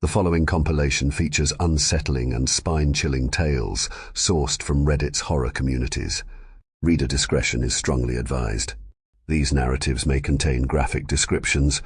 The following compilation features unsettling and spine-chilling tales sourced from Reddit's horror communities. Reader discretion is strongly advised. These narratives may contain graphic descriptions,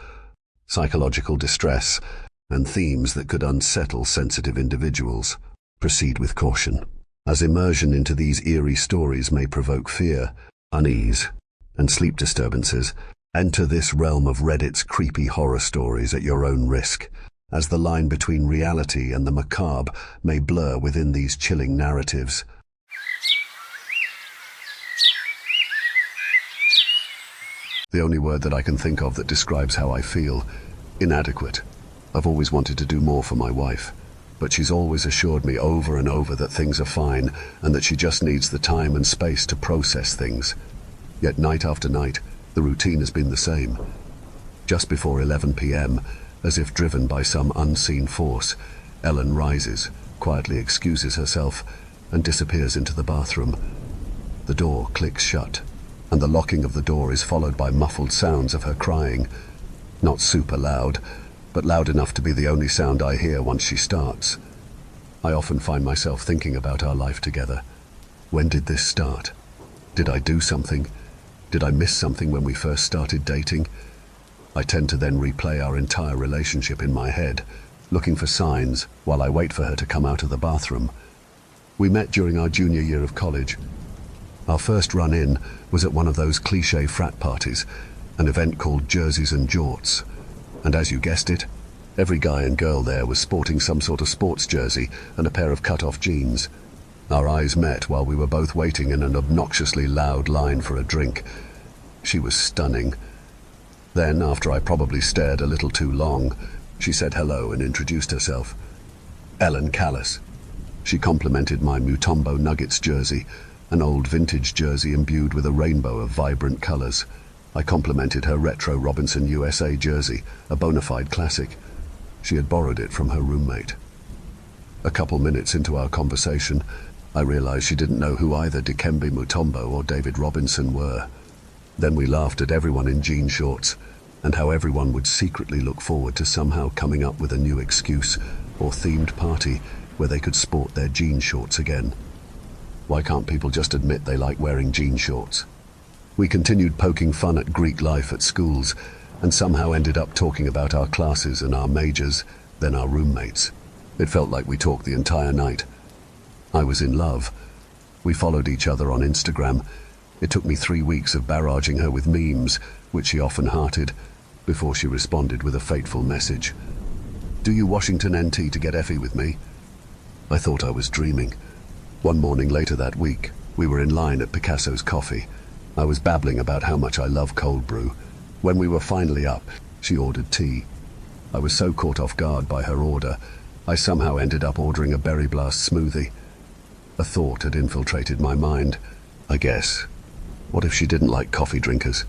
psychological distress, and themes that could unsettle sensitive individuals. Proceed with caution, as immersion into these eerie stories may provoke fear, unease, and sleep disturbances. Enter this realm of Reddit's creepy horror stories at your own risk, as the line between reality and the macabre may blur within these chilling narratives. The only word that I can think of that describes how I feel: inadequate. I've always wanted to do more for my wife, but she's always assured me over and over that things are fine and that she just needs the time and space to process things. Yet night after night, the routine has been the same. Just before 11 p.m., as if driven by some unseen force, Ellen rises, quietly excuses herself, and disappears into the bathroom. The door clicks shut, and the locking of the door is followed by muffled sounds of her crying. Not super loud, but loud enough to be the only sound I hear once she starts. I often find myself thinking about our life together. When did this start? Did I do something? Did I miss something when we first started dating? I tend to then replay our entire relationship in my head, looking for signs while I wait for her to come out of the bathroom. We met during our junior year of college. Our first run-in was at one of those cliché frat parties, an event called Jerseys and Jorts. And as you guessed it, every guy and girl there was sporting some sort of sports jersey and a pair of cut-off jeans. Our eyes met while we were both waiting in an obnoxiously loud line for a drink. She was stunning. Then, after I probably stared a little too long, she said hello and introduced herself. Ellen Callis. She complimented my Mutombo Nuggets jersey, an old vintage jersey imbued with a rainbow of vibrant colors. I complimented her retro Robinson USA jersey, a bona fide classic. She had borrowed it from her roommate. A couple minutes into our conversation, I realized she didn't know who either Dikembe Mutombo or David Robinson were. Then we laughed at everyone in jean shorts, and how everyone would secretly look forward to somehow coming up with a new excuse or themed party where they could sport their jean shorts again. Why can't people just admit they like wearing jean shorts? We continued poking fun at Greek life at schools, and somehow ended up talking about our classes and our majors, then our roommates. It felt like we talked the entire night. I was in love. We followed each other on Instagram. It took me 3 weeks of barraging her with memes, which she often hearted, before she responded with a fateful message. "Do you Washington NT to get effie with me?" I thought I was dreaming. One morning later that week, we were in line at Picasso's Coffee. I was babbling about how much I love cold brew. When we were finally up, she ordered tea. I was so caught off guard by her order, I somehow ended up ordering a berry blast smoothie. A thought had infiltrated my mind. I guess, what if she didn't like coffee drinkers?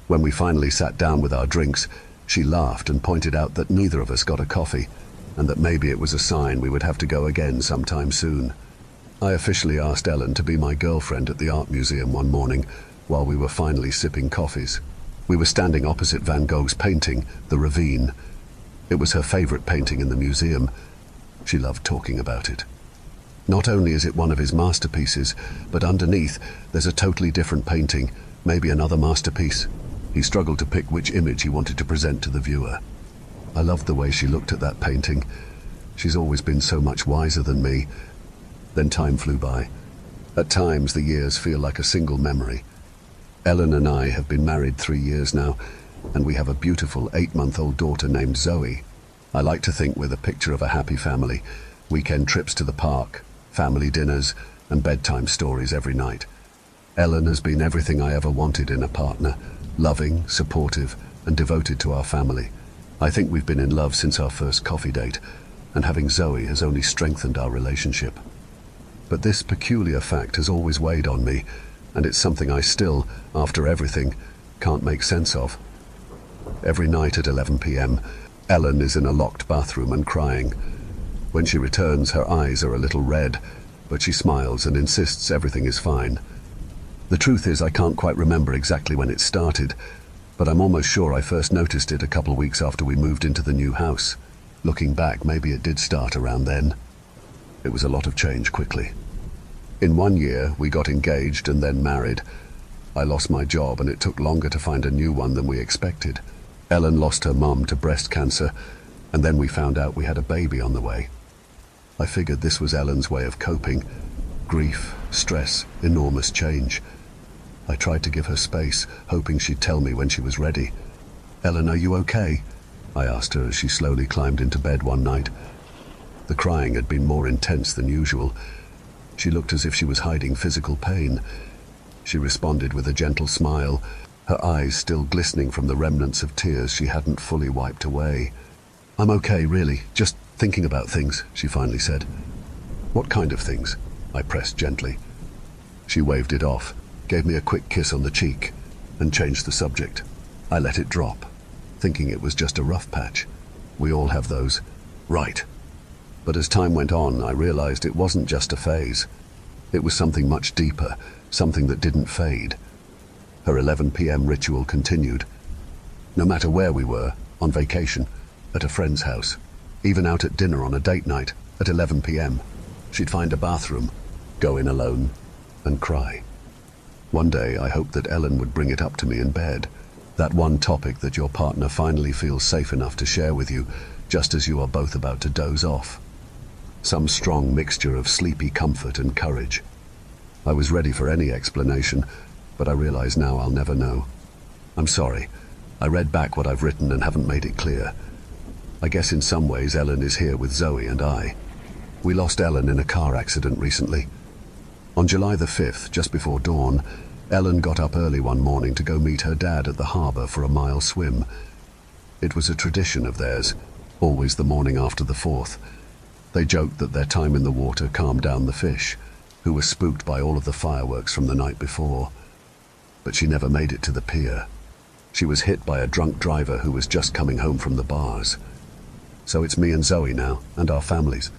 When we finally sat down with our drinks, she laughed and pointed out that neither of us got a coffee, and that maybe it was a sign we would have to go again sometime soon. I officially asked Ellen to be my girlfriend at the art museum one morning, while we were finally sipping coffees. We were standing opposite Van Gogh's painting, The Ravine. It was her favorite painting in the museum. She loved talking about it. Not only is it one of his masterpieces, but underneath there's a totally different painting, maybe another masterpiece. He struggled to pick which image he wanted to present to the viewer. I loved the way she looked at that painting. She's always been so much wiser than me. Then time flew by. At times the years feel like a single memory. Ellen and I have been married 3 years now, and we have a beautiful 8-month-old daughter named Zoe. I like to think we're the picture of a happy family. Weekend trips to the park, family dinners, and bedtime stories every night. Ellen has been everything I ever wanted in a partner, loving, supportive, and devoted to our family. I think we've been in love since our first coffee date, and having Zoe has only strengthened our relationship. But this peculiar fact has always weighed on me, and it's something I still, after everything, can't make sense of. Every night at 11 p.m., Ellen is in a locked bathroom and crying. When she returns, her eyes are a little red, but she smiles and insists everything is fine. The truth is, I can't quite remember exactly when it started, but I'm almost sure I first noticed it a couple weeks after we moved into the new house. Looking back, maybe it did start around then. It was a lot of change quickly. In 1 year, we got engaged and then married. I lost my job and it took longer to find a new one than we expected. Ellen lost her mum to breast cancer, and then we found out we had a baby on the way. I figured this was Ellen's way of coping. Grief, stress, enormous change. I tried to give her space, hoping she'd tell me when she was ready. "Ellen, are you okay?" I asked her as she slowly climbed into bed one night. The crying had been more intense than usual. She looked as if she was hiding physical pain. She responded with a gentle smile, her eyes still glistening from the remnants of tears she hadn't fully wiped away. "I'm okay, really, just thinking about things," she finally said. "What kind of things?" I pressed gently. She waved it off, gave me a quick kiss on the cheek, and changed the subject. I let it drop, thinking it was just a rough patch. We all have those. Right. But as time went on, I realized it wasn't just a phase. It was something much deeper, something that didn't fade. Her 11 p.m. ritual continued. No matter where we were, on vacation, at a friend's house, even out at dinner on a date night, at 11 p.m., she'd find a bathroom, go in alone, and cry. One day I hoped that Ellen would bring it up to me in bed, that one topic that your partner finally feels safe enough to share with you, just as you are both about to doze off. Some strong mixture of sleepy comfort and courage. I was ready for any explanation, but I realize now I'll never know. I'm sorry. I read back what I've written and haven't made it clear. I guess in some ways Ellen is here with Zoe and I. We lost Ellen in a car accident recently. On July the 5th, just before dawn, Ellen got up early one morning to go meet her dad at the harbour for a mile swim. It was a tradition of theirs, always the morning after the 4th. They joked that their time in the water calmed down the fish, who were spooked by all of the fireworks from the night before. But she never made it to the pier. She was hit by a drunk driver who was just coming home from the bars. So it's me and Zoe now, and our families.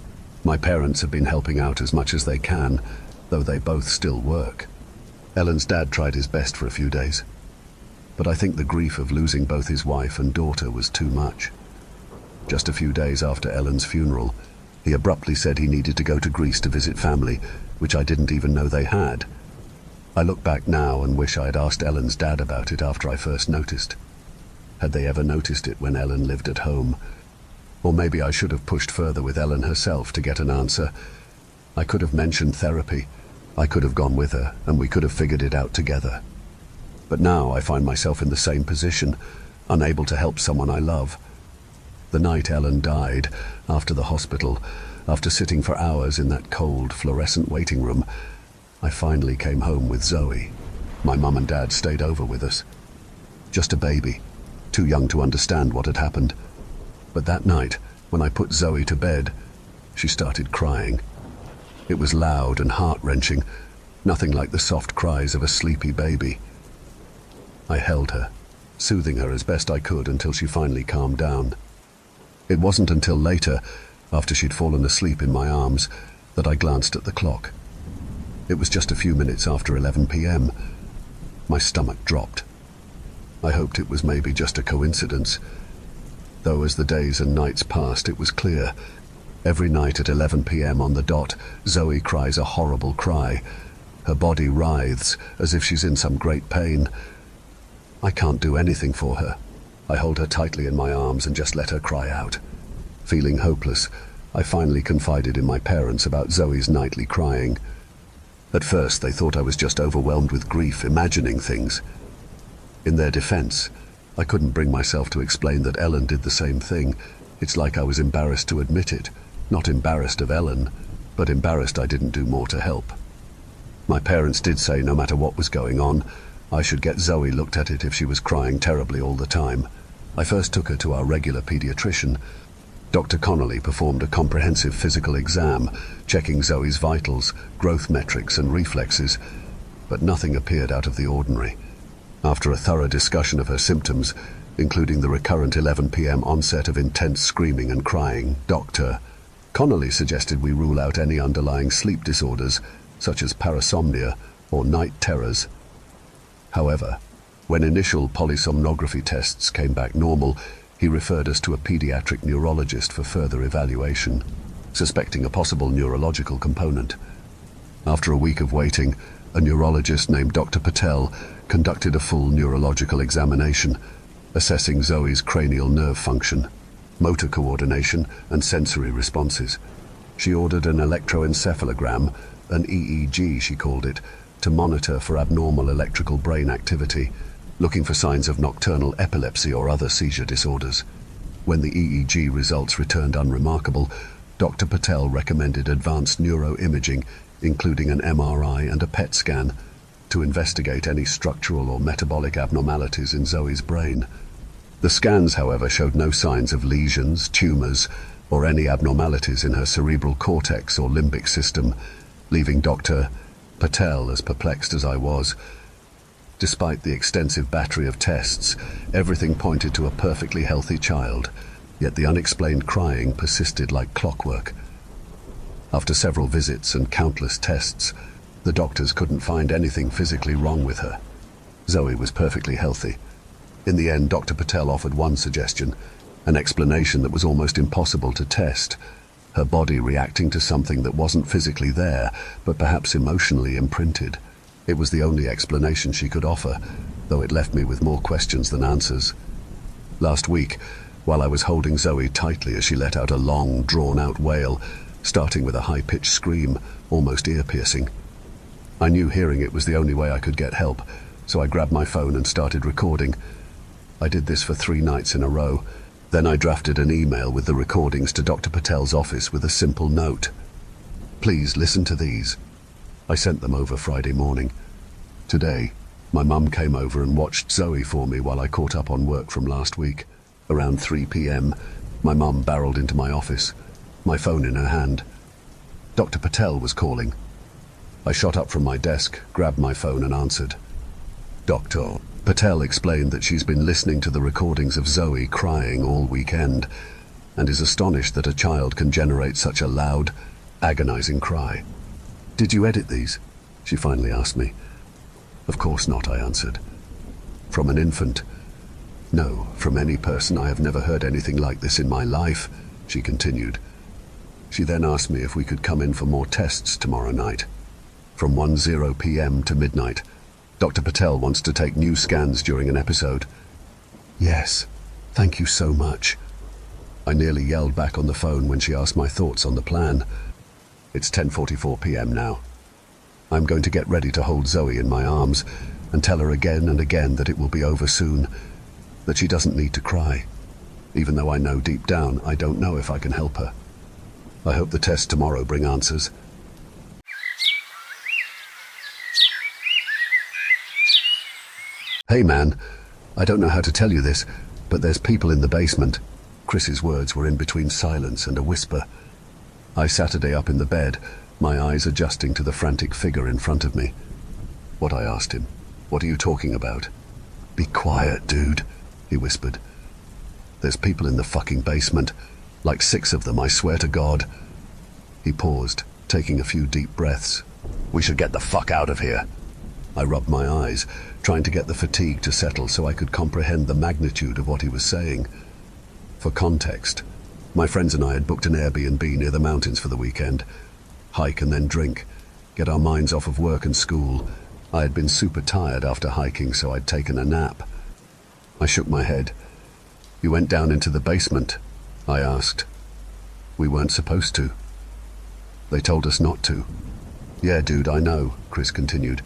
My parents have been helping out as much as they can, though they both still work. Ellen's dad tried his best for a few days, but I think the grief of losing both his wife and daughter was too much. Just a few days after Ellen's funeral, he abruptly said he needed to go to Greece to visit family, which I didn't even know they had. I look back now and wish I had asked Ellen's dad about it after I first noticed. Had they ever noticed it when Ellen lived at home? Or maybe I should have pushed further with Ellen herself to get an answer. I could have mentioned therapy. I could have gone with her, and we could have figured it out together. But now I find myself in the same position, unable to help someone I love. The night Ellen died, after the hospital, after sitting for hours in that cold, fluorescent waiting room, I finally came home with Zoe. My mum and dad stayed over with us. Just a baby, too young to understand what had happened. But that night, when I put Zoe to bed, she started crying. It was loud and heart-wrenching, nothing like the soft cries of a sleepy baby. I held her, soothing her as best I could until she finally calmed down. It wasn't until later, after she'd fallen asleep in my arms, that I glanced at the clock. It was just a few minutes after 11 p.m. My stomach dropped. I hoped it was maybe just a coincidence, though as the days and nights passed it was clear. Every night at 11 p.m. on the dot, Zoe cries a horrible cry. Her body writhes as if she's in some great pain. I can't do anything for her. I hold her tightly in my arms and just let her cry out. Feeling hopeless, I finally confided in my parents about Zoe's nightly crying. At first, they thought I was just overwhelmed with grief, imagining things. In their defense, I couldn't bring myself to explain that Ellen did the same thing. It's like I was embarrassed to admit it. Not embarrassed of Ellen, but embarrassed I didn't do more to help. My parents did say no matter what was going on, I should get Zoe looked at it if she was crying terribly all the time. I first took her to our regular pediatrician. Dr. Connolly performed a comprehensive physical exam, checking Zoe's vitals, growth metrics and reflexes, but nothing appeared out of the ordinary. After a thorough discussion of her symptoms, including the recurrent 11 p.m. onset of intense screaming and crying, Dr. Connolly suggested we rule out any underlying sleep disorders, such as parasomnia or night terrors. However, when initial polysomnography tests came back normal, He referred us to a pediatric neurologist for further evaluation, suspecting a possible neurological component. After a week of waiting, a neurologist named Dr. Patel conducted a full neurological examination, assessing Zoe's cranial nerve function, motor coordination, and sensory responses. She ordered an electroencephalogram, an EEG she called it, to monitor for abnormal electrical brain activity, looking for signs of nocturnal epilepsy or other seizure disorders. When the EEG results returned unremarkable, Dr. Patel recommended advanced neuroimaging, including an MRI and a PET scan, to investigate any structural or metabolic abnormalities in Zoe's brain. The scans, however, showed no signs of lesions, tumors, or any abnormalities in her cerebral cortex or limbic system, leaving Dr. Patel as perplexed as I was. Despite the extensive battery of tests, everything pointed to a perfectly healthy child, yet the unexplained crying persisted like clockwork. After several visits and countless tests, the doctors couldn't find anything physically wrong with her. Zoe was perfectly healthy. In the end, Dr. Patel offered one suggestion, an explanation that was almost impossible to test: her body reacting to something that wasn't physically there, but perhaps emotionally imprinted. It was the only explanation she could offer, though it left me with more questions than answers. Last week, while I was holding Zoe tightly as she let out a long, drawn-out wail, starting with a high-pitched scream, almost ear-piercing, I knew hearing it was the only way I could get help, so I grabbed my phone and started recording. I did this for 3 nights in a row. Then I drafted an email with the recordings to Dr. Patel's office with a simple note. "Please listen to these." I sent them over Friday morning. Today, my mum came over and watched Zoe for me while I caught up on work from last week. Around 3 p.m, my mum barreled into my office, my phone in her hand. Dr. Patel was calling. I shot up from my desk, grabbed my phone and answered. Dr. Patel explained that she's been listening to the recordings of Zoe crying all weekend and is astonished that a child can generate such a loud, agonizing cry. "Did you edit these?" she finally asked me. "Of course not," I answered. "From an infant?" "No, from any person. I have never heard anything like this in my life," she continued. She then asked me if we could come in for more tests tomorrow night. From 10 p.m. to midnight. Dr. Patel wants to take new scans during an episode. "Yes, thank you so much." I nearly yelled back on the phone when she asked my thoughts on the plan. It's 10:44 p.m. now. I'm going to get ready to hold Zoe in my arms and tell her again and again that it will be over soon, that she doesn't need to cry, even though I know deep down I don't know if I can help her. I hope the tests tomorrow bring answers. "Hey man, I don't know how to tell you this, but there's people in the basement." Chris's words were in between silence and a whisper. I Saturday up in the bed, my eyes adjusting to the frantic figure in front of me. "What?" I asked him. "What are you talking about?" "Be quiet, dude," he whispered. "There's people in the fucking basement. Like 6 of them, I swear to God." He paused, taking a few deep breaths. "We should get the fuck out of here." I rubbed my eyes, trying to get the fatigue to settle so I could comprehend the magnitude of what he was saying. For context, my friends and I had booked an Airbnb near the mountains for the weekend. Hike and then drink, get our minds off of work and school. I had been super tired after hiking, so I'd taken a nap. I shook my head. "You went down into the basement?" I asked. "We weren't supposed to. They told us not to." "Yeah, dude, I know," Chris continued.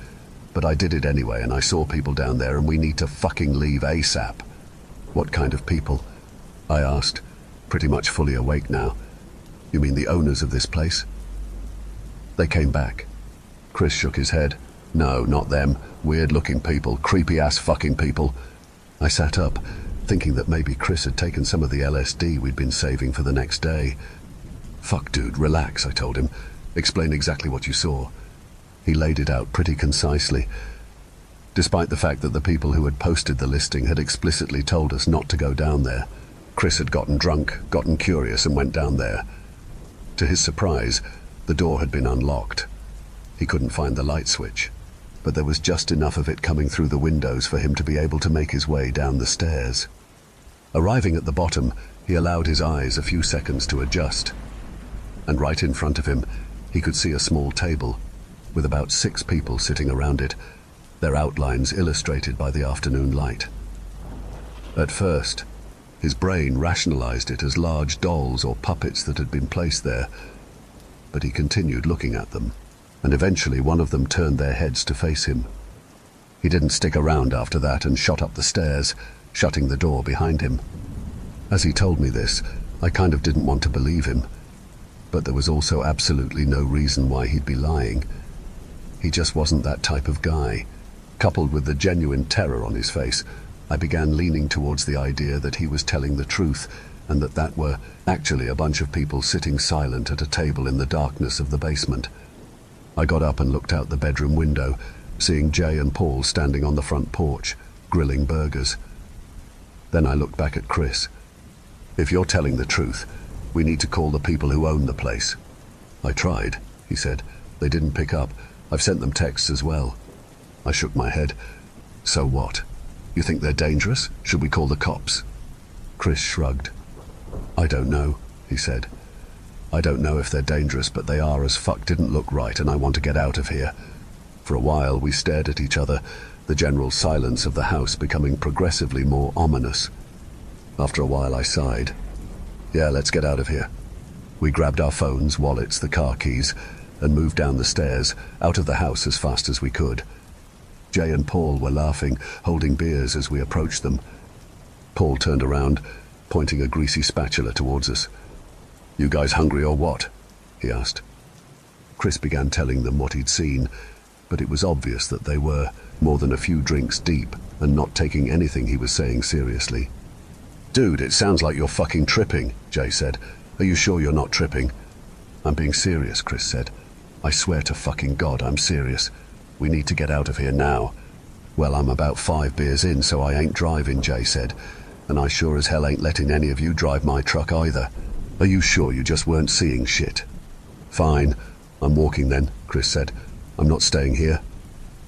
"But I did it anyway, and I saw people down there, and we need to fucking leave ASAP." "What kind of people?" I asked, pretty much fully awake now. "You mean the owners of this place?" "They came back." Chris shook his head. "No, not them. Weird-looking people, creepy-ass fucking people." I sat up, thinking that maybe Chris had taken some of the LSD we'd been saving for the next day. "Fuck, dude, relax," I told him. "Explain exactly what you saw." He laid it out pretty concisely. Despite the fact that the people who had posted the listing had explicitly told us not to go down there, Chris had gotten drunk, gotten curious, and went down there. To his surprise, the door had been unlocked. He couldn't find the light switch, but there was just enough of it coming through the windows for him to be able to make his way down the stairs. Arriving at the bottom, he allowed his eyes a few seconds to adjust. And right in front of him, he could see a small table, with about 6 people sitting around it, their outlines illustrated by the afternoon light. At first, his brain rationalized it as large dolls or puppets that had been placed there, but he continued looking at them, and eventually one of them turned their heads to face him. He didn't stick around after that and shot up the stairs, shutting the door behind him. As he told me this, I kind of didn't want to believe him, but there was also absolutely no reason why he'd be lying. He just wasn't that type of guy. Coupled with the genuine terror on his face, I began leaning towards the idea that he was telling the truth, and that were actually a bunch of people sitting silent at a table in the darkness of the basement. I got up and looked out the bedroom window, seeing Jay and Paul standing on the front porch, grilling burgers. Then I looked back at Chris. "If you're telling the truth, we need to call the people who own the place." "I tried," he said. "They didn't pick up. I've sent them texts as well." I shook my head. "So what? You think they're dangerous? Should we call the cops?" Chris shrugged. "I don't know," he said. "I don't know if they're dangerous, but they are as fuck didn't look right, and I want to get out of here." For a while we stared at each other, the general silence of the house becoming progressively more ominous. After a while I sighed. "Yeah, let's get out of here." We grabbed our phones, wallets, the car keys, and moved down the stairs, out of the house as fast as we could. Jay and Paul were laughing, holding beers as we approached them. Paul turned around, pointing a greasy spatula towards us. "You guys hungry or what?" he asked. Chris began telling them what he'd seen, but it was obvious that they were more than a few drinks deep and not taking anything he was saying seriously. "Dude, it sounds like you're fucking tripping," Jay said. "Are you sure you're not tripping?" "I'm being serious," Chris said. "I swear to fucking God, I'm serious. We need to get out of here now." "Well, I'm about 5 beers in, so I ain't driving," Jay said. "And I sure as hell ain't letting any of you drive my truck either. Are you sure you just weren't seeing shit?" "Fine. I'm walking then," Chris said. "I'm not staying here."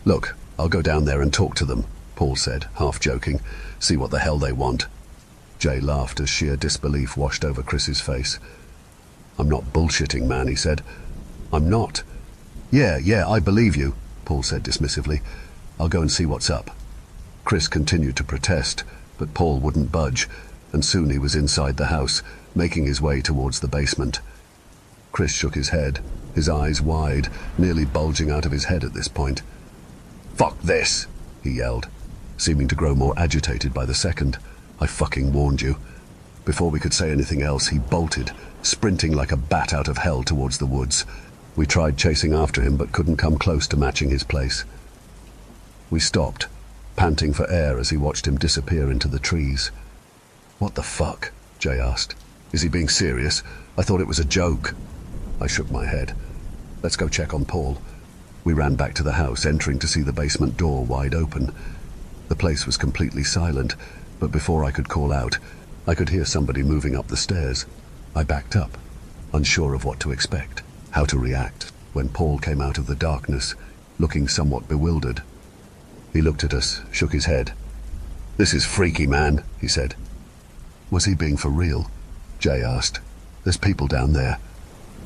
"Look, I'll go down there and talk to them," Paul said, half joking. "See what the hell they want." Jay laughed as sheer disbelief washed over Chris's face. "I'm not bullshitting, man," he said. "I'm not." Yeah, I believe you," Paul said dismissively. "I'll go and see what's up." Chris continued to protest, but Paul wouldn't budge, and soon he was inside the house, making his way towards the basement. Chris shook his head, his eyes wide, nearly bulging out of his head at this point. "Fuck this," he yelled, seeming to grow more agitated by the second. "I fucking warned you." Before we could say anything else, he bolted, sprinting like a bat out of hell towards the woods. We tried chasing after him, but couldn't come close to matching his pace. We stopped, panting for air as he watched him disappear into the trees. "What the fuck?" Jay asked. "Is he being serious? I thought it was a joke." I shook my head. "Let's go check on Paul." We ran back to the house, entering to see the basement door wide open. The place was completely silent, but before I could call out, I could hear somebody moving up the stairs. I backed up, unsure of what to expect, how to react, when Paul came out of the darkness, looking somewhat bewildered. He looked at us, shook his head. "This is freaky, man," he said. "Was he being for real?" Jay asked. "There's people down there."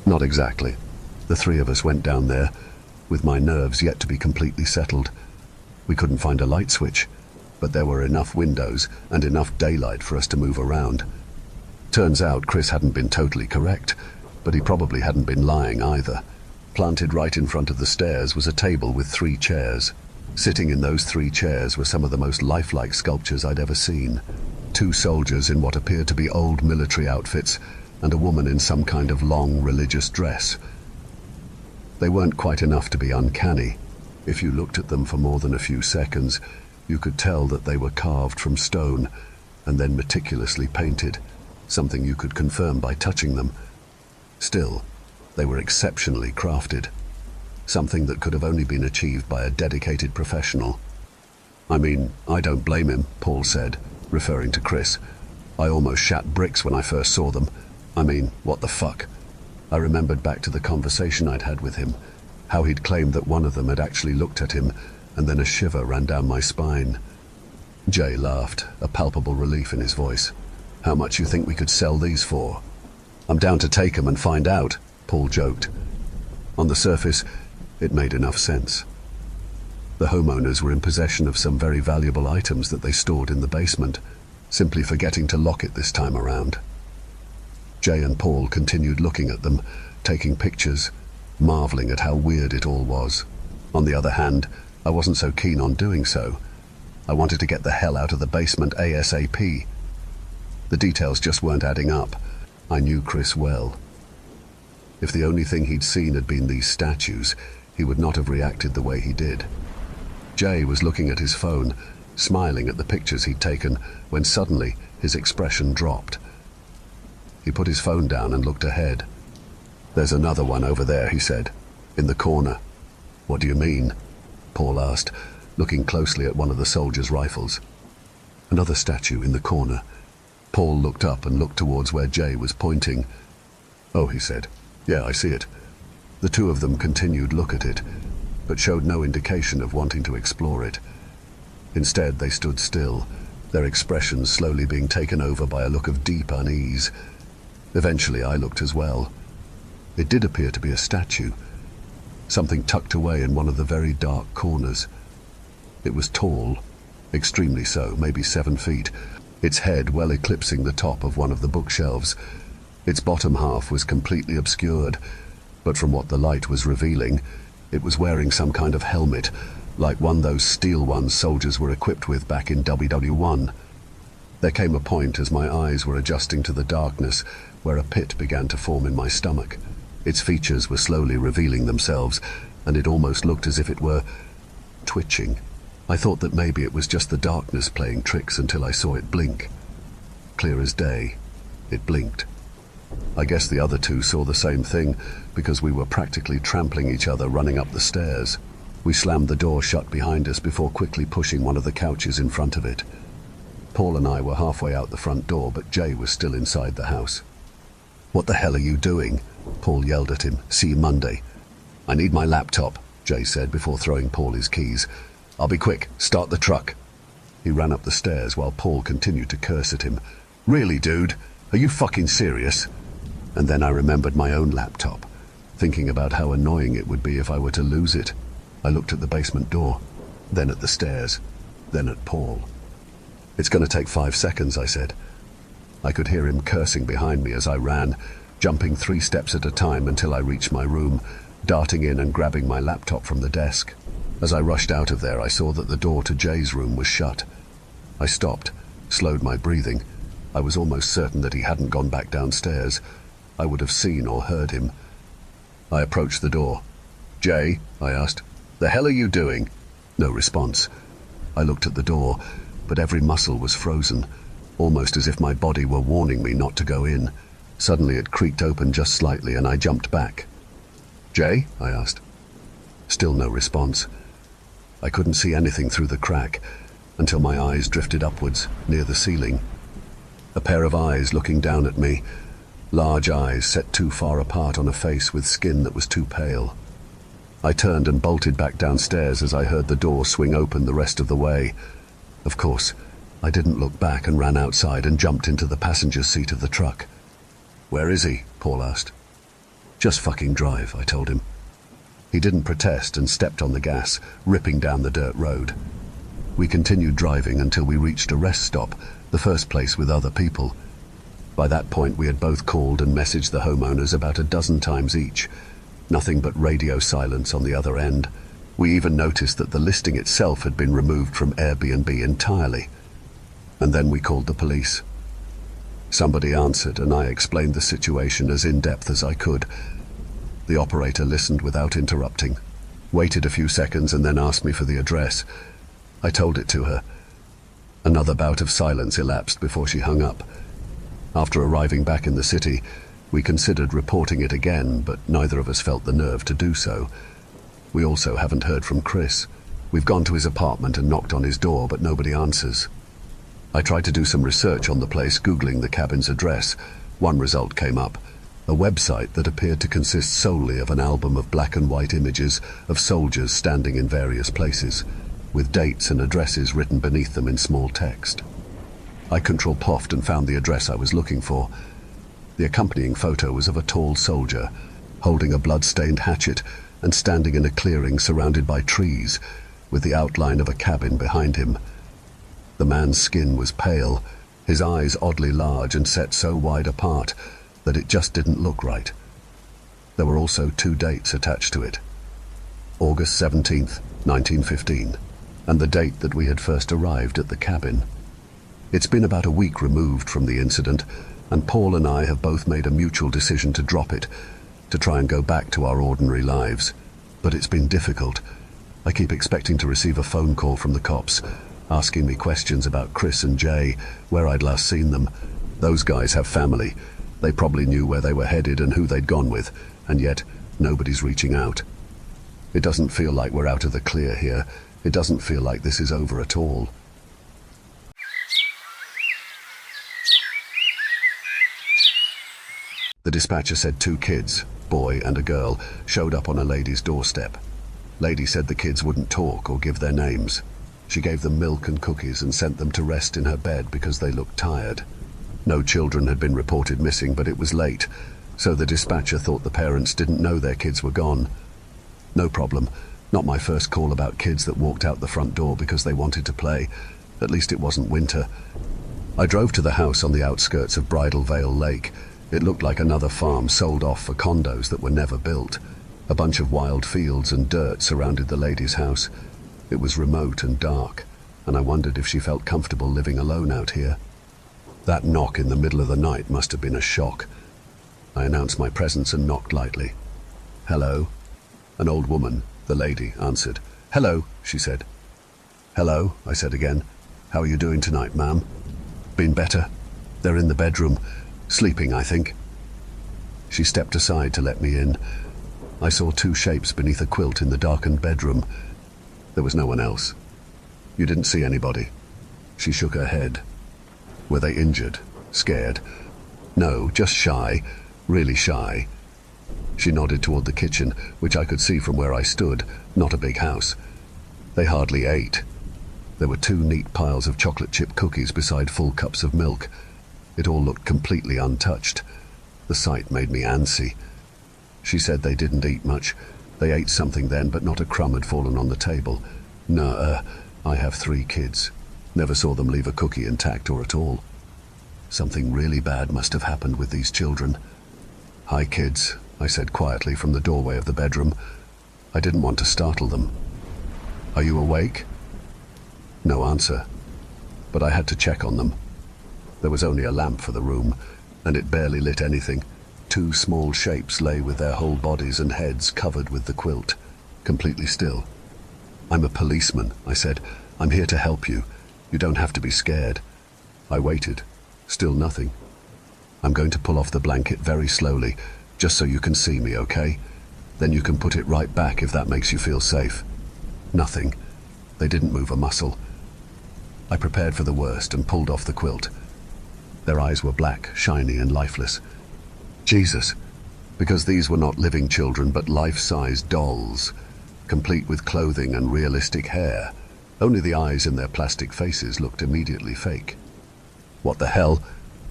"Not exactly." The 3 of us went down there, with my nerves yet to be completely settled. We couldn't find a light switch, but there were enough windows and enough daylight for us to move around. Turns out Chris hadn't been totally correct, but he probably hadn't been lying either. Planted right in front of the stairs was a table with 3 chairs. Sitting in those 3 chairs were some of the most lifelike sculptures I'd ever seen. 2 soldiers in what appeared to be old military outfits, and a woman in some kind of long religious dress. They weren't quite enough to be uncanny. If you looked at them for more than a few seconds, you could tell that they were carved from stone and then meticulously painted, something you could confirm by touching them. Still, they were exceptionally crafted, something that could have only been achieved by a dedicated professional. "I mean, I don't blame him," Paul said, referring to Chris. "I almost shat bricks when I first saw them. I mean, what the fuck?" I remembered back to the conversation I'd had with him, how he'd claimed that one of them had actually looked at him, and then a shiver ran down my spine. Jay laughed, a palpable relief in his voice. How much you think we could sell these for? I'm down to take 'em and find out, Paul joked. On the surface, it made enough sense. The homeowners were in possession of some very valuable items that they stored in the basement, simply forgetting to lock it this time around. Jay and Paul continued looking at them, taking pictures, marveling at how weird it all was. On the other hand, I wasn't so keen on doing so. I wanted to get the hell out of the basement ASAP. The details just weren't adding up. I knew Chris well. If the only thing he'd seen had been these statues, he would not have reacted the way he did. Jay was looking at his phone, smiling at the pictures he'd taken, when suddenly his expression dropped. He put his phone down and looked ahead. "There's another one over there," he said, "in the corner." "What do you mean?" Paul asked, looking closely at one of the soldiers' rifles. "Another statue in the corner." Paul looked up and looked towards where Jay was pointing. "Oh," he said, "yeah, I see it." The two of them continued look at it, but showed no indication of wanting to explore it. Instead, they stood still, their expressions slowly being taken over by a look of deep unease. Eventually, I looked as well. It did appear to be a statue, something tucked away in one of the very dark corners. It was tall, extremely so, maybe 7 feet, its head well eclipsing the top of one of the bookshelves. Its bottom half was completely obscured, but from what the light was revealing, it was wearing some kind of helmet, like one of those steel ones soldiers were equipped with back in WW1. There came a point as my eyes were adjusting to the darkness where a pit began to form in my stomach. Its features were slowly revealing themselves, and it almost looked as if it were twitching. I thought that maybe it was just the darkness playing tricks until I saw it blink. Clear as day, it blinked. I guess the other two saw the same thing, because we were practically trampling each other running up the stairs. We slammed the door shut behind us before quickly pushing one of the couches in front of it. Paul and I were halfway out the front door, but Jay was still inside the house. "What the hell are you doing?" Paul yelled at him. "See you Monday." "I need my laptop," Jay said before throwing Paul his keys. "I'll be quick. Start the truck." He ran up the stairs while Paul continued to curse at him. "Really, dude? Are you fucking serious?" And then I remembered my own laptop, thinking about how annoying it would be if I were to lose it. I looked at the basement door, then at the stairs, then at Paul. "It's going to take 5 seconds," I said. I could hear him cursing behind me as I ran, jumping 3 steps at a time until I reached my room, darting in and grabbing my laptop from the desk. As I rushed out of there, I saw that the door to Jay's room was shut. I stopped, slowed my breathing. I was almost certain that he hadn't gone back downstairs. I would have seen or heard him. I approached the door. "Jay," I asked, "the hell are you doing?" No response. I looked at the door, but every muscle was frozen, almost as if my body were warning me not to go in. Suddenly it creaked open just slightly and I jumped back. "Jay?" I asked. Still no response. I couldn't see anything through the crack until my eyes drifted upwards, near the ceiling. A pair of eyes looking down at me, large eyes set too far apart on a face with skin that was too pale. I turned and bolted back downstairs as I heard the door swing open the rest of the way. Of course, I didn't look back and ran outside and jumped into the passenger seat of the truck. "Where is he?" Paul asked. "Just fucking drive," I told him. He didn't protest and stepped on the gas, ripping down the dirt road. We continued driving until we reached a rest stop, the first place with other people. By that point we had both called and messaged the homeowners about a dozen times each. Nothing but radio silence on the other end. We even noticed that the listing itself had been removed from Airbnb entirely. And then we called the police. Somebody answered and I explained the situation as in-depth as I could. The operator listened without interrupting, waited a few seconds and then asked me for the address. I told it to her. Another bout of silence elapsed before she hung up. After arriving back in the city, we considered reporting it again, but neither of us felt the nerve to do so. We also haven't heard from Chris. We've gone to his apartment and knocked on his door, but nobody answers. I tried to do some research on the place, Googling the cabin's address. One result came up, a website that appeared to consist solely of an album of black and white images of soldiers standing in various places, with dates and addresses written beneath them in small text. I Control-Ploffed and found the address I was looking for. The accompanying photo was of a tall soldier, holding a blood-stained hatchet and standing in a clearing surrounded by trees, with the outline of a cabin behind him. The man's skin was pale, his eyes oddly large and set so wide apart that it just didn't look right. There were also 2 dates attached to it. August 17th, 1915, and the date that we had first arrived at the cabin. It's been about a week removed from the incident, and Paul and I have both made a mutual decision to drop it, to try and go back to our ordinary lives. But it's been difficult. I keep expecting to receive a phone call from the cops, asking me questions about Chris and Jay, where I'd last seen them. Those guys have family. They probably knew where they were headed and who they'd gone with, and yet nobody's reaching out. It doesn't feel like we're out of the clear here. It doesn't feel like this is over at all. The dispatcher said 2 kids, boy and a girl, showed up on a lady's doorstep. Lady said the kids wouldn't talk or give their names. She gave them milk and cookies and sent them to rest in her bed because they looked tired. No children had been reported missing, but it was late, so the dispatcher thought the parents didn't know their kids were gone. No problem. Not my first call about kids that walked out the front door because they wanted to play. At least it wasn't winter. I drove to the house on the outskirts of Bridal Veil Lake. It looked like another farm sold off for condos that were never built. A bunch of wild fields and dirt surrounded the lady's house. It was remote and dark, and I wondered if she felt comfortable living alone out here. That knock in the middle of the night must have been a shock. I announced my presence and knocked lightly. "Hello?" An old woman, the lady, answered. "Hello," she said. "Hello," I said again. "How are you doing tonight, ma'am?" "Been better. They're in the bedroom. Sleeping, I think." She stepped aside to let me in. I saw 2 shapes beneath a quilt in the darkened bedroom. There was no one else. "You didn't see anybody?" She shook her head. "Were they injured? Scared?" "No, just shy. Really shy." She nodded toward the kitchen, which I could see from where I stood, not a big house. "They hardly ate." There were 2 neat piles of chocolate chip cookies beside full cups of milk. It all looked completely untouched. The sight made me antsy. She said they didn't eat much. They ate something then, but not a crumb had fallen on the table. No, I have 3 kids. Never saw them leave a cookie intact or at all. Something really bad must have happened with these children. "Hi, kids," I said quietly from the doorway of the bedroom. I didn't want to startle them. "Are you awake?" No answer, but I had to check on them. There was only a lamp for the room, and it barely lit anything. 2 small shapes lay with their whole bodies and heads covered with the quilt, completely still. "I'm a policeman," I said. "I'm here to help you. You don't have to be scared." I waited. Still nothing. "I'm going to pull off the blanket very slowly, just so you can see me, okay? Then you can put it right back if that makes you feel safe." Nothing. They didn't move a muscle. I prepared for the worst and pulled off the quilt. Their eyes were black, shiny, and lifeless. Jesus! Because these were not living children, but life-size dolls, complete with clothing and realistic hair. Only the eyes in their plastic faces looked immediately fake. "What the hell?"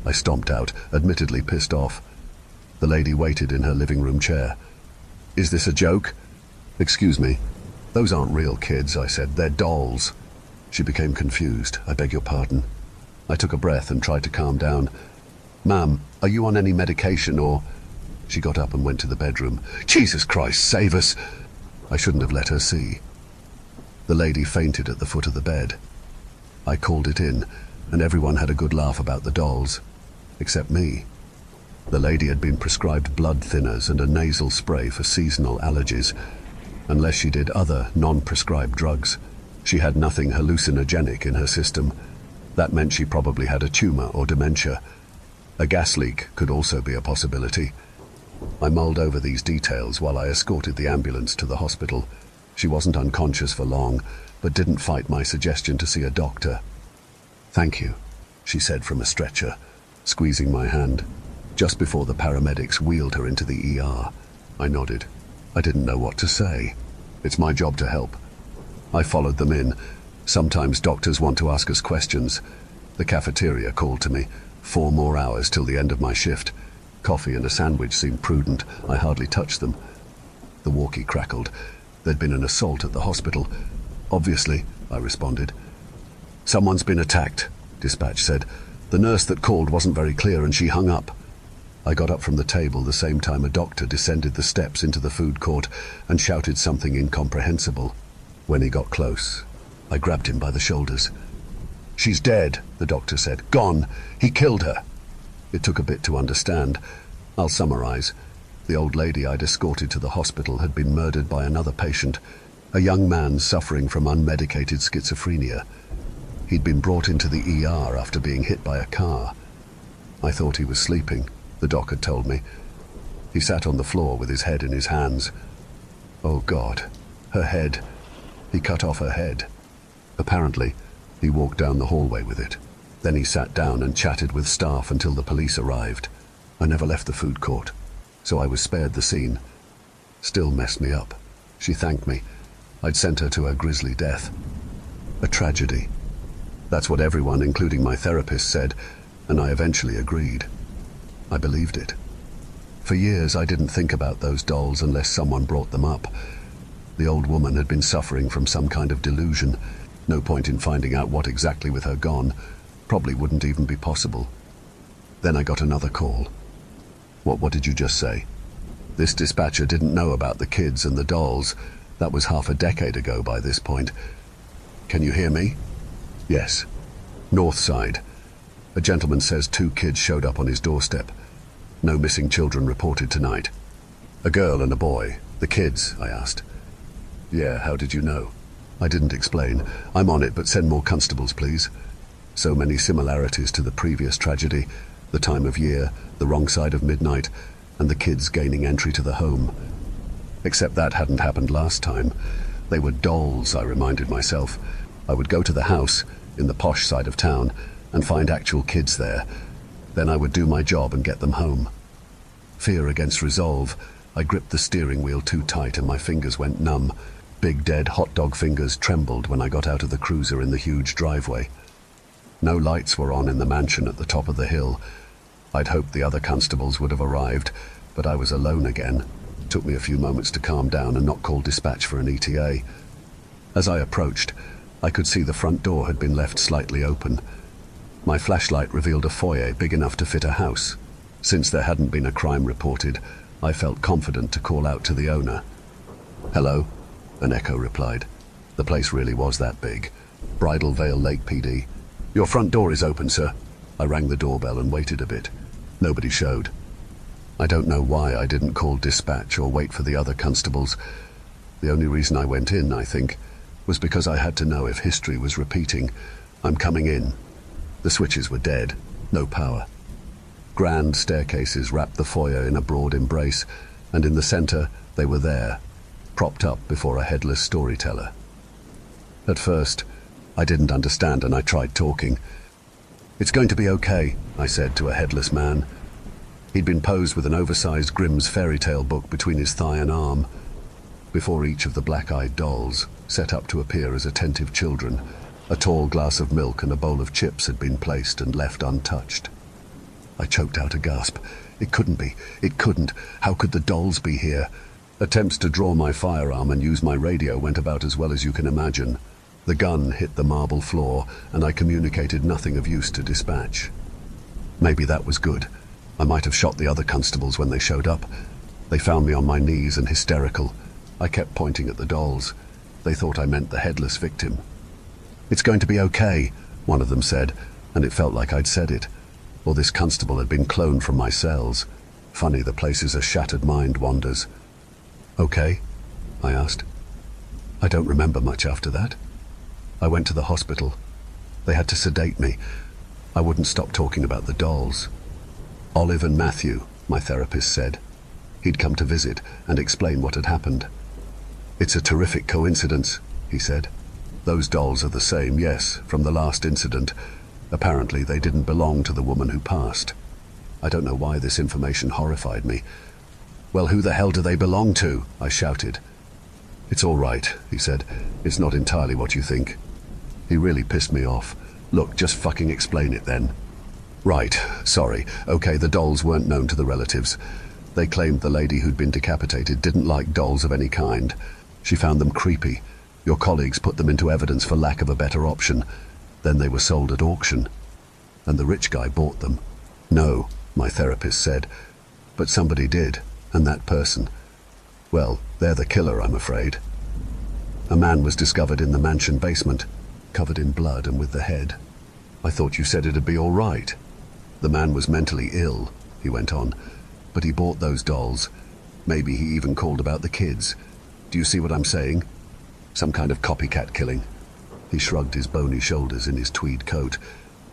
I stomped out, admittedly pissed off. The lady waited in her living room chair. "Is this a joke?" "Excuse me. Those aren't real kids," I said. "They're dolls." She became confused. "I beg your pardon." I took a breath and tried to calm down. "Ma'am, are you on any medication or—" She got up and went to the bedroom. "Jesus Christ, save us!" I shouldn't have let her see. The lady fainted at the foot of the bed. I called it in, and everyone had a good laugh about the dolls, except me. The lady had been prescribed blood thinners and a nasal spray for seasonal allergies, unless she did other non-prescribed drugs. She had nothing hallucinogenic in her system. That meant she probably had a tumor or dementia. A gas leak could also be a possibility. I mulled over these details while I escorted the ambulance to the hospital. She wasn't unconscious for long, but didn't fight my suggestion to see a doctor. "Thank you," she said from a stretcher, squeezing my hand. Just before the paramedics wheeled her into the ER, I nodded. I didn't know what to say. It's my job to help. I followed them in. Sometimes doctors want to ask us questions. The cafeteria called to me. 4 more hours till the end of my shift. Coffee and a sandwich seemed prudent. I hardly touched them. The walkie crackled. There'd been an assault at the hospital. Obviously, I responded. Someone's been attacked, dispatch said. The nurse that called wasn't very clear and she hung up. I got up from the table the same time a doctor descended the steps into the food court and shouted something incomprehensible. When he got close, I grabbed him by the shoulders. She's dead, the doctor said. Gone. He killed her. It took a bit to understand. I'll summarize. The old lady I'd escorted to the hospital had been murdered by another patient, a young man suffering from unmedicated schizophrenia. He'd been brought into the ER after being hit by a car. I thought he was sleeping, the doc had told me. He sat on the floor with his head in his hands. Oh God, her head. He cut off her head. Apparently, he walked down the hallway with it. Then he sat down and chatted with staff until the police arrived. I never left the food court, so I was spared the scene. Still messed me up. She thanked me. I'd sent her to her grisly death. A tragedy. That's what everyone, including my therapist, said, and I eventually agreed. I believed it. For years I didn't think about those dolls unless someone brought them up. The old woman had been suffering from some kind of delusion. No point in finding out what exactly with her gone. Probably wouldn't even be possible. Then I got another call. What did you just say? This dispatcher didn't know about the kids and the dolls. That was half a decade ago by this point. Can you hear me? Yes. North side. A gentleman says 2 kids showed up on his doorstep. No missing children reported tonight. A girl and a boy. The kids, I asked. Yeah, how did you know? I didn't explain. I'm on it, but send more constables, please. So many similarities to the previous tragedy. The time of year, the wrong side of midnight, and the kids gaining entry to the home. Except that hadn't happened last time. They were dolls, I reminded myself. I would go to the house, in the posh side of town, and find actual kids there. Then I would do my job and get them home. Fear against resolve, I gripped the steering wheel too tight and my fingers went numb. Big dead hot dog fingers trembled when I got out of the cruiser in the huge driveway. No lights were on in the mansion at the top of the hill. I'd hoped the other constables would have arrived, but I was alone again. It took me a few moments to calm down and not call dispatch for an ETA. As I approached, I could see the front door had been left slightly open. My flashlight revealed a foyer big enough to fit a house. Since there hadn't been a crime reported, I felt confident to call out to the owner. Hello, an echo replied. The place really was that big. Bridal Veil Lake PD. Your front door is open, sir. I rang the doorbell and waited a bit. Nobody showed. I don't know why I didn't call dispatch or wait for the other constables. The only reason I went in, I think, was because I had to know if history was repeating. I'm coming in. The switches were dead. No power. Grand staircases wrapped the foyer in a broad embrace, and in the center they were there, propped up before a headless storyteller. At first, I didn't understand and I tried talking. It's going to be okay, I said to a headless man. He'd been posed with an oversized Grimm's fairy tale book between his thigh and arm. Before each of the black-eyed dolls, set up to appear as attentive children, a tall glass of milk and a bowl of chips had been placed and left untouched. I choked out a gasp. It couldn't be. It couldn't. How could the dolls be here? Attempts to draw my firearm and use my radio went about as well as you can imagine. The gun hit the marble floor, and I communicated nothing of use to dispatch. Maybe that was good. I might have shot the other constables when they showed up. They found me on my knees and hysterical. I kept pointing at the dolls. They thought I meant the headless victim. It's going to be okay, one of them said, and it felt like I'd said it. Or this constable had been cloned from my cells. Funny the places a shattered mind wanders. Okay? I asked. I don't remember much after that. I went to the hospital. They had to sedate me. I wouldn't stop talking about the dolls. Olive and Matthew, my therapist said. He'd come to visit and explain what had happened. It's a terrific coincidence, he said. Those dolls are the same, yes, from the last incident. Apparently they didn't belong to the woman who passed. I don't know why this information horrified me. Well, who the hell do they belong to? I shouted. It's all right, he said. It's not entirely what you think. He really pissed me off. Look, just fucking explain it then. Right, sorry. Okay, the dolls weren't known to the relatives. They claimed the lady who'd been decapitated didn't like dolls of any kind. She found them creepy. Your colleagues put them into evidence for lack of a better option. Then they were sold at auction. And the rich guy bought them. No, my therapist said. But somebody did, and that person, well, they're the killer, I'm afraid. A man was discovered in the mansion basement, covered in blood and with the head. I thought you said it'd be all right. The man was mentally ill, he went on, but he bought those dolls. Maybe he even called about the kids. Do you see what I'm saying? Some kind of copycat killing. He shrugged his bony shoulders in his tweed coat.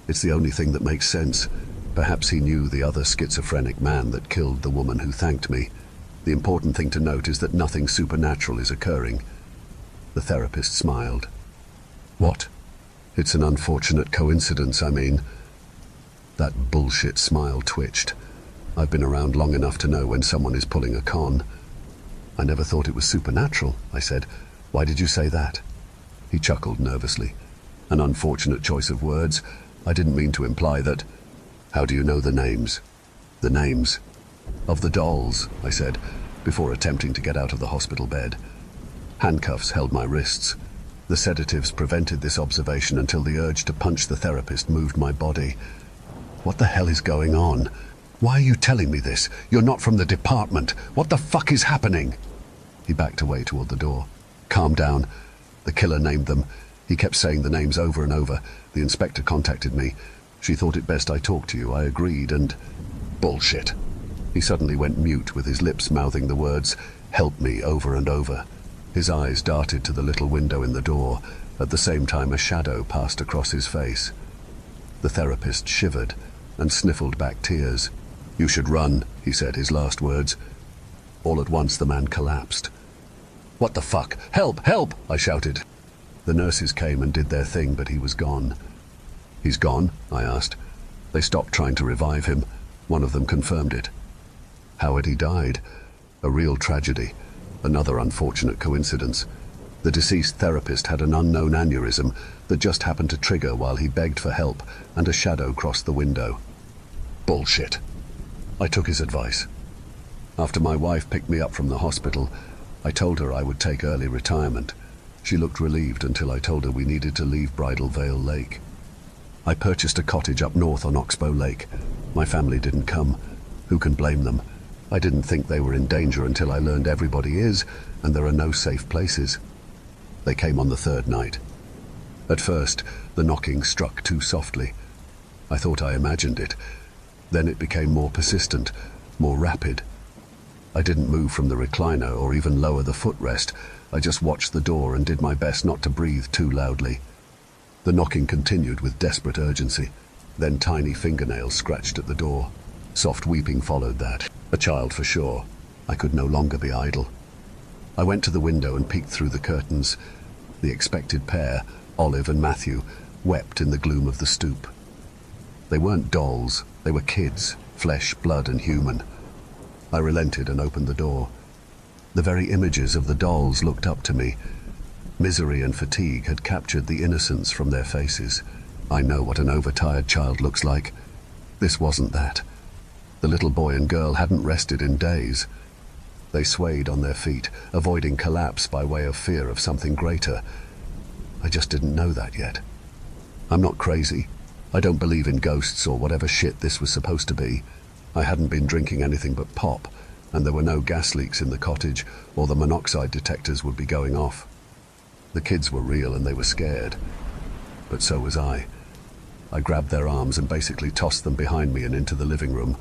It's the only thing that makes sense. Perhaps he knew the other schizophrenic man that killed the woman who thanked me. The important thing to note is that nothing supernatural is occurring. The therapist smiled. What? It's an unfortunate coincidence, I mean. That bullshit smile twitched. I've been around long enough to know when someone is pulling a con. I never thought it was supernatural, I said. Why did you say that? He chuckled nervously. An unfortunate choice of words. I didn't mean to imply that. How do you know the names? The names? Of the dolls, I said, before attempting to get out of the hospital bed. Handcuffs held my wrists. The sedatives prevented this observation until the urge to punch the therapist moved my body. What the hell is going on? Why are you telling me this? You're not from the department. What the fuck is happening? He backed away toward the door. Calm down. The killer named them. He kept saying the names over and over. The inspector contacted me. She thought it best I talk to you. I agreed and... Bullshit. He suddenly went mute with his lips mouthing the words, "Help me," over and over. His eyes darted to the little window in the door. At the same time, a shadow passed across his face. The therapist shivered and sniffled back tears. "You should run," he said, his last words. All at once the man collapsed. "What the fuck? Help! Help!" I shouted. The nurses came and did their thing, but he was gone. "He's gone?" I asked. They stopped trying to revive him. One of them confirmed it. How had he died? A real tragedy. Another unfortunate coincidence. The deceased therapist had an unknown aneurysm that just happened to trigger while he begged for help, and a shadow crossed the window. Bullshit. I took his advice. After my wife picked me up from the hospital, I told her I would take early retirement. She looked relieved until I told her we needed to leave Bridal Veil Lake. I purchased a cottage up north on Oxbow Lake. My family didn't come. Who can blame them? I didn't think they were in danger until I learned everybody is, and there are no safe places. They came on the third night. At first, the knocking struck too softly. I thought I imagined it. Then it became more persistent, more rapid. I didn't move from the recliner or even lower the footrest. I just watched the door and did my best not to breathe too loudly. The knocking continued with desperate urgency. Then tiny fingernails scratched at the door. Soft weeping followed that. A child for sure. I could no longer be idle. I went to the window and peeked through the curtains. The expected pair, Olive and Matthew, wept in the gloom of the stoop. They weren't dolls. They were kids, flesh, blood, and human. I relented and opened the door. The very images of the dolls looked up to me. Misery and fatigue had captured the innocence from their faces. I know what an overtired child looks like. This wasn't that. The little boy and girl hadn't rested in days. They swayed on their feet, avoiding collapse by way of fear of something greater. I just didn't know that yet. I'm not crazy. I don't believe in ghosts or whatever shit this was supposed to be. I hadn't been drinking anything but pop, and there were no gas leaks in the cottage, or the monoxide detectors would be going off. The kids were real and they were scared. But so was I. I grabbed their arms and basically tossed them behind me and into the living room.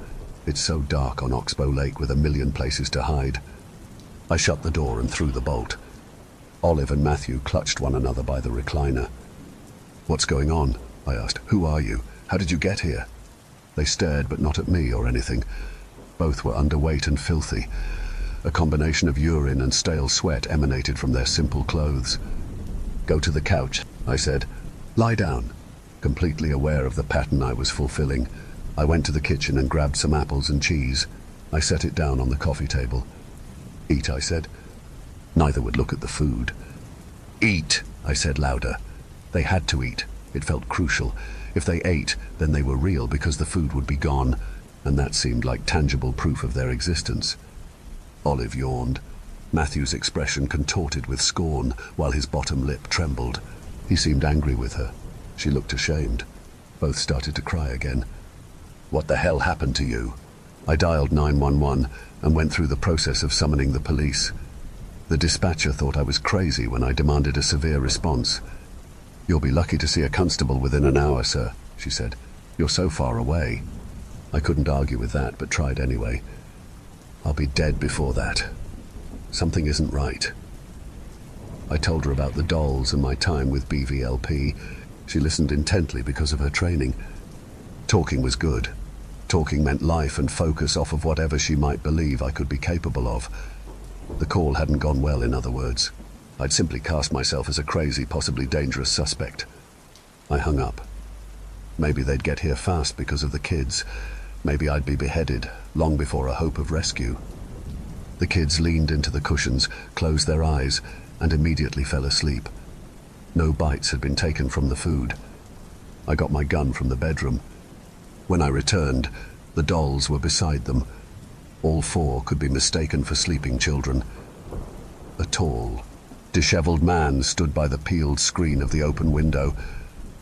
It's so dark on Oxbow Lake with a million places to hide. I shut the door and threw the bolt. Olive and Matthew clutched one another by the recliner. "What's going on?" I asked. "Who are you? How did you get here?" They stared, but not at me or anything. Both were underweight and filthy. A combination of urine and stale sweat emanated from their simple clothes. "Go to the couch," I said. "Lie down." Completely aware of the pattern I was fulfilling, I went to the kitchen and grabbed some apples and cheese. I set it down on the coffee table. "Eat," I said. Neither would look at the food. "Eat," I said louder. They had to eat. It felt crucial. If they ate, then they were real because the food would be gone, and that seemed like tangible proof of their existence. Olive yawned. Matthew's expression contorted with scorn, while his bottom lip trembled. He seemed angry with her. She looked ashamed. Both started to cry again. "What the hell happened to you?" I dialed 911 and went through the process of summoning the police. The dispatcher thought I was crazy when I demanded a severe response. "You'll be lucky to see a constable within an hour, sir," she said. "You're so far away." I couldn't argue with that, but tried anyway. "I'll be dead before that. Something isn't right." I told her about the dolls and my time with BVLP. She listened intently because of her training. Talking was good. Talking meant life and focus off of whatever she might believe I could be capable of. The call hadn't gone well, in other words. I'd simply cast myself as a crazy, possibly dangerous suspect. I hung up. Maybe they'd get here fast because of the kids. Maybe I'd be beheaded long before a hope of rescue. The kids leaned into the cushions, closed their eyes, and immediately fell asleep. No bites had been taken from the food. I got my gun from the bedroom. When I returned, the dolls were beside them. All four could be mistaken for sleeping children. A tall, disheveled man stood by the peeled screen of the open window.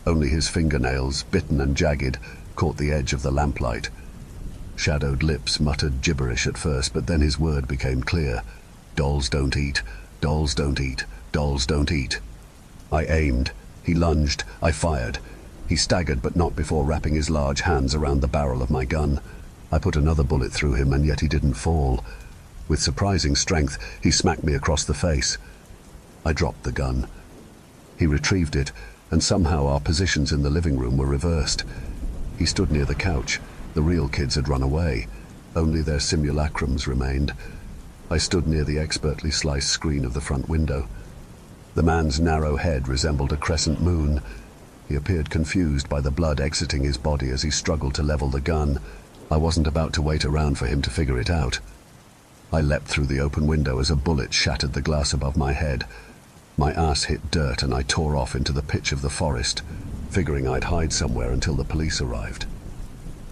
Only his fingernails, bitten and jagged, caught the edge of the lamplight. Shadowed lips muttered gibberish at first, but then his word became clear. "Dolls don't eat. Dolls don't eat. Dolls don't eat." I aimed. He lunged. I fired. He staggered, but not before wrapping his large hands around the barrel of my gun. I put another bullet through him, and yet he didn't fall. With surprising strength, he smacked me across the face. I dropped the gun. He retrieved it, and somehow our positions in the living room were reversed. He stood near the couch. The real kids had run away. Only their simulacrums remained. I stood near the expertly sliced screen of the front window. The man's narrow head resembled a crescent moon. He appeared confused by the blood exiting his body as he struggled to level the gun. I wasn't about to wait around for him to figure it out. I leapt through the open window as a bullet shattered the glass above my head. My ass hit dirt and I tore off into the pitch of the forest, figuring I'd hide somewhere until the police arrived.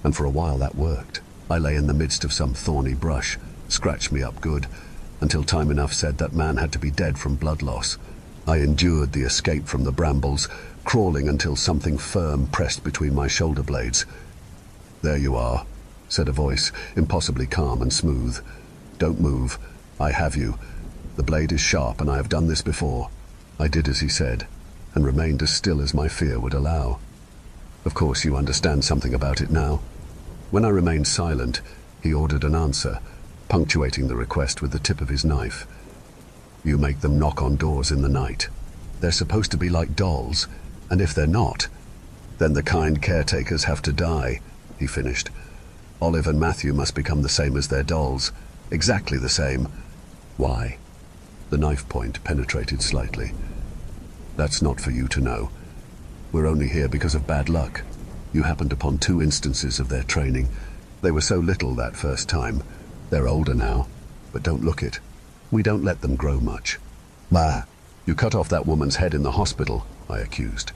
And for a while that worked. I lay in the midst of some thorny brush, scratched me up good, until time enough said that man had to be dead from blood loss. I endured the escape from the brambles, crawling until something firm pressed between my shoulder blades. "There you are," said a voice, impossibly calm and smooth. "Don't move. I have you. The blade is sharp and I have done this before." I did as he said, and remained as still as my fear would allow. Of course you understand something about it now. When I remained silent, he ordered an answer, punctuating the request with the tip of his knife. "You make them knock on doors in the night. They're supposed to be like dolls, and if they're not, then the kind caretakers have to die," he finished. "Olive and Matthew must become the same as their dolls. Exactly the same." "Why?" The knife point penetrated slightly. "That's not for you to know. We're only here because of bad luck. You happened upon 2 instances of their training. They were so little that first time. They're older now, but don't look it. We don't let them grow much." "Ma, you cut off that woman's head in the hospital," I accused.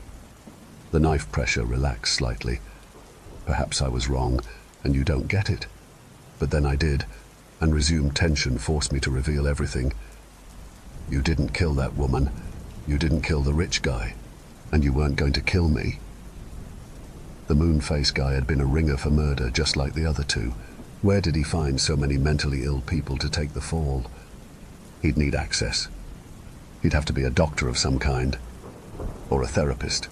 The knife pressure relaxed slightly. Perhaps I was wrong, and you don't get it. But then I did, and resumed tension forced me to reveal everything. "You didn't kill that woman. You didn't kill the rich guy. And you weren't going to kill me." The moon-faced guy had been a ringer for murder, just like the other 2. Where did he find so many mentally ill people to take the fall? He'd need access. He'd have to be a doctor of some kind. Or a therapist.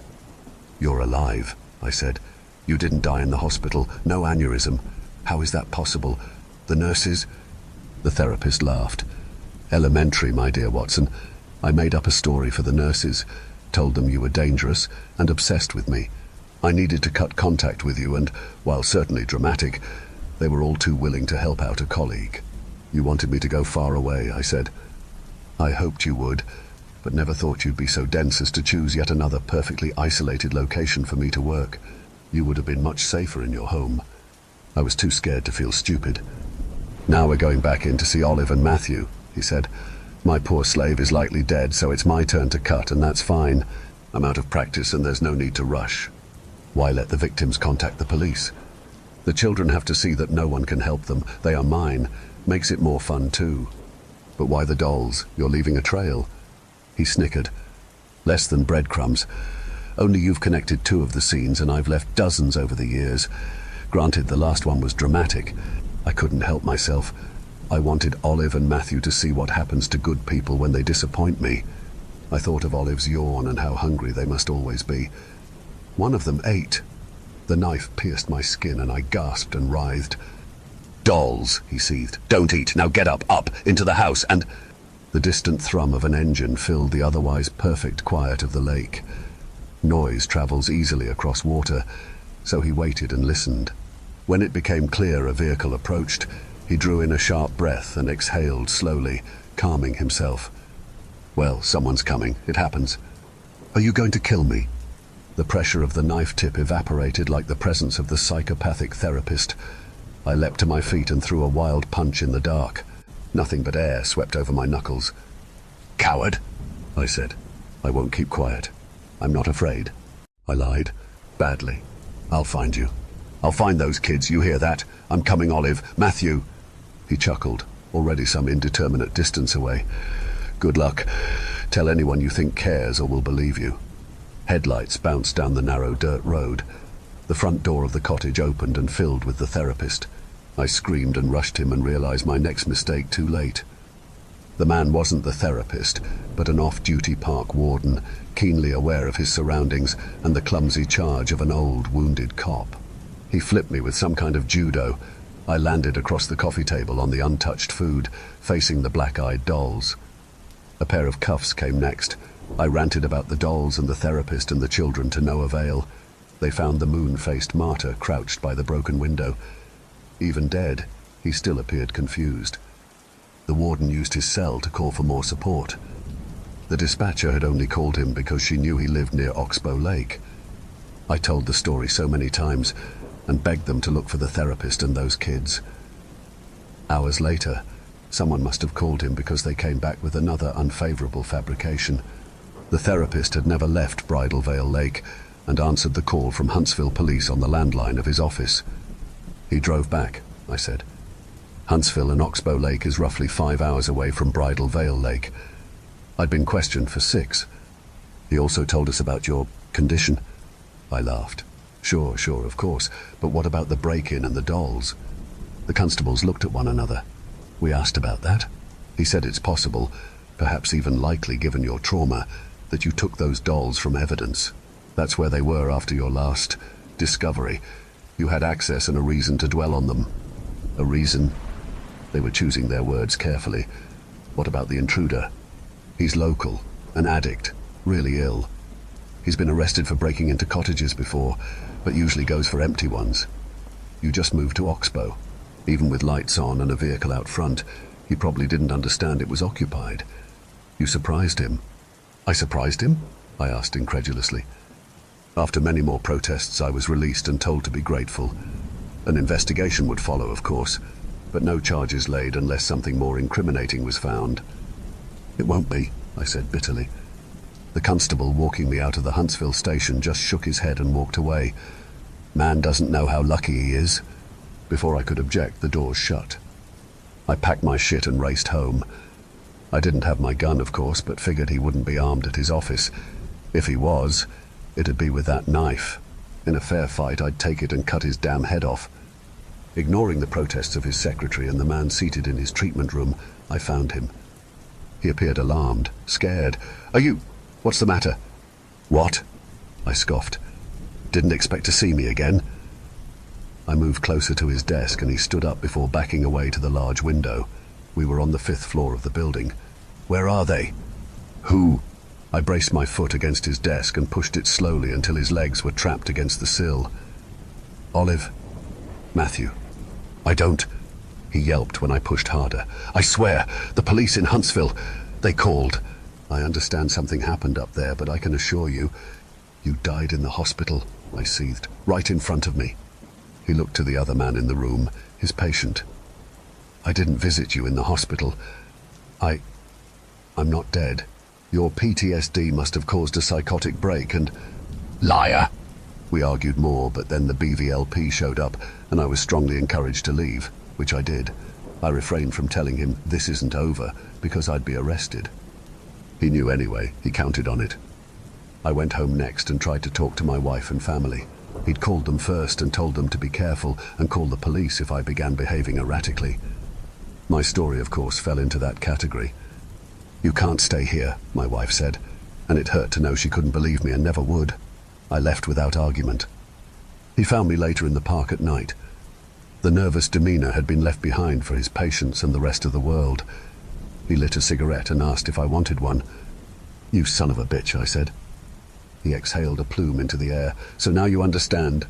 "You're alive," I said. "You didn't die in the hospital. No aneurysm. How is that possible? The nurses—" The therapist laughed. "Elementary, my dear Watson. I made up a story for the nurses, told them you were dangerous and obsessed with me. I needed to cut contact with you and, while certainly dramatic, they were all too willing to help out a colleague. You wanted me to go far away," I said. "I hoped you would, but never thought you'd be so dense as to choose yet another perfectly isolated location for me to work. You would have been much safer in your home." I was too scared to feel stupid. "Now we're going back in to see Olive and Matthew," he said. "My poor slave is likely dead, so it's my turn to cut, and that's fine. I'm out of practice and there's no need to rush. Why let the victims contact the police? The children have to see that no one can help them. They are mine. Makes it more fun too. But why the dolls? You're leaving a trail. He snickered. Less than breadcrumbs. Only you've connected 2 of the scenes and I've left dozens over the years. Granted, the last one was dramatic. I couldn't help myself. I wanted Olive and Matthew to see what happens to good people when they disappoint me. I thought of Olive's yawn and how hungry they must always be. One of them ate. The knife pierced my skin and I gasped and writhed. Dolls, he seethed. Don't eat. Now get up, into the house, and... The distant thrum of an engine filled the otherwise perfect quiet of the lake. Noise travels easily across water, so he waited and listened. When it became clear a vehicle approached, he drew in a sharp breath and exhaled slowly, calming himself. Well, someone's coming. It happens. Are you going to kill me? The pressure of the knife tip evaporated like the presence of the psychopathic therapist. I leapt to my feet and threw a wild punch in the dark. Nothing but air swept over my knuckles. Coward, I said. I won't keep quiet. I'm not afraid. I lied. Badly. I'll find you. I'll find those kids, you hear that? I'm coming, Olive. Matthew. He chuckled, already some indeterminate distance away. Good luck. Tell anyone you think cares or will believe you. Headlights bounced down the narrow dirt road. The front door of the cottage opened and filled with the therapist. I screamed and rushed him and realized my next mistake too late. The man wasn't the therapist, but an off-duty park warden, keenly aware of his surroundings and the clumsy charge of an old, wounded cop. He flipped me with some kind of judo. I landed across the coffee table on the untouched food, facing the black-eyed dolls. A pair of cuffs came next. I ranted about the dolls and the therapist and the children to no avail. They found the moon-faced martyr crouched by the broken window. Even dead, he still appeared confused. The warden used his cell to call for more support. The dispatcher had only called him because she knew he lived near Oxbow Lake. I told the story so many times and begged them to look for the therapist and those kids. Hours later, someone must have called him because they came back with another unfavorable fabrication. The therapist had never left Bridal Veil Lake and answered the call from Huntsville police on the landline of his office. He drove back, I said. Huntsville and Oxbow Lake is roughly 5 hours away from Bridal Veil Lake. I'd been questioned for 6. He also told us about your condition. I laughed. Sure, of course. But what about the break-in and the dolls? The constables looked at one another. We asked about that. He said it's possible, perhaps even likely given your trauma, that you took those dolls from evidence. That's where they were after your last discovery. You had access and a reason to dwell on them. A reason? They were choosing their words carefully. What about the intruder? He's local, an addict, really ill. He's been arrested for breaking into cottages before, but usually goes for empty ones. You just moved to Oxbow. Even with lights on and a vehicle out front, he probably didn't understand it was occupied. You surprised him. I surprised him? I asked incredulously. After many more protests, I was released and told to be grateful. An investigation would follow, of course, but no charges laid unless something more incriminating was found. It won't be, I said bitterly. The constable walking me out of the Huntsville station just shook his head and walked away. Man doesn't know how lucky he is. Before I could object, the doors shut. I packed my shit and raced home. I didn't have my gun, of course, but figured he wouldn't be armed at his office. If he was, it'd be with that knife. In a fair fight, I'd take it and cut his damn head off. Ignoring the protests of his secretary and the man seated in his treatment room, I found him. He appeared alarmed, scared. Are you... What's the matter? What? I scoffed. Didn't expect to see me again? I moved closer to his desk and he stood up before backing away to the large window. We were on the 5th floor of the building. Where are they? Who? I braced my foot against his desk and pushed it slowly until his legs were trapped against the sill. Olive. Matthew. I don't... He yelped when I pushed harder. I swear, the police in Huntsville, they called. I understand something happened up there, but I can assure you, you died in the hospital, I seethed, right in front of me. He looked to the other man in the room, his patient. I didn't visit you in the hospital. I'm not dead. Your PTSD must have caused a psychotic break and... Liar! We argued more, but then the BVLP showed up and I was strongly encouraged to leave, which I did. I refrained from telling him this isn't over because I'd be arrested. He knew anyway, he counted on it. I went home next and tried to talk to my wife and family. He'd called them first and told them to be careful and call the police if I began behaving erratically. My story, of course, fell into that category. You can't stay here, my wife said, and it hurt to know she couldn't believe me and never would. I left without argument. He found me later in the park at night. The nervous demeanor had been left behind for his patients and the rest of the world. He lit a cigarette and asked if I wanted one. You son of a bitch, I said. He exhaled a plume into the air. So now you understand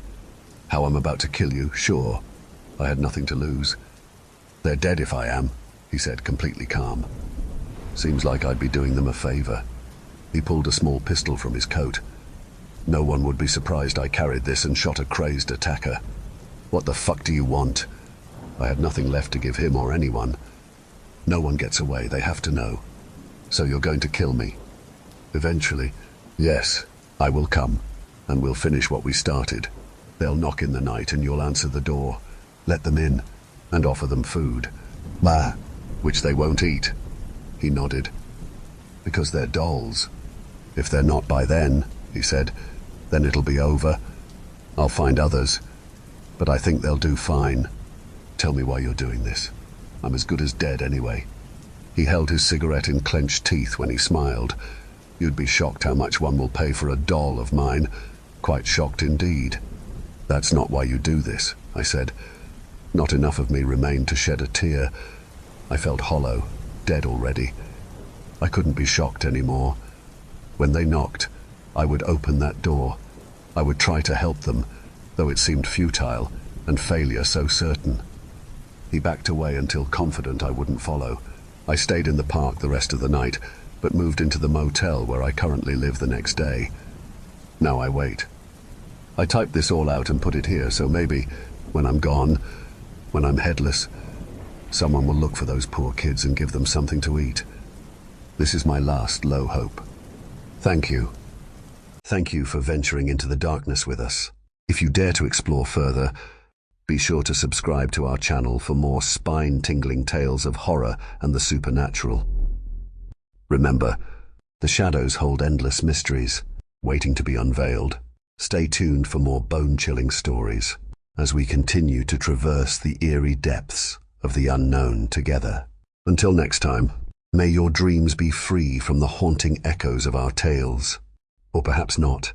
how I'm about to kill you, sure. I had nothing to lose. They're dead if I am, he said, completely calm. Seems like I'd be doing them a favor. He pulled a small pistol from his coat. No one would be surprised I carried this and shot a crazed attacker. What the fuck do you want? I had nothing left to give him or anyone. No one gets away, they have to know. So you're going to kill me? Eventually, yes, I will come, and we'll finish what we started. They'll knock in the night and you'll answer the door. Let them in, and offer them food. Bah, which they won't eat. He nodded. Because they're dolls. If they're not by then, he said, then it'll be over. I'll find others, but I think they'll do fine. Tell me why you're doing this. I'm as good as dead anyway. He held his cigarette in clenched teeth when he smiled. You'd be shocked how much one will pay for a doll of mine. Quite shocked indeed. That's not why you do this, I said. Not enough of me remained to shed a tear. I felt hollow, dead already. I couldn't be shocked anymore. When they knocked, I would open that door. I would try to help them, though it seemed futile, and failure so certain. He backed away until confident I wouldn't follow. I stayed in the park the rest of the night, but moved into the motel where I currently live the next day. Now I wait. I typed this all out and put it here, so maybe, when I'm gone, when I'm headless, someone will look for those poor kids and give them something to eat. This is my last low hope. Thank you. Thank you for venturing into the darkness with us. If you dare to explore further, be sure to subscribe to our channel for more spine-tingling tales of horror and the supernatural. Remember, the shadows hold endless mysteries, waiting to be unveiled. Stay tuned for more bone-chilling stories as we continue to traverse the eerie depths of the unknown together. Until next time, may your dreams be free from the haunting echoes of our tales. Or perhaps not.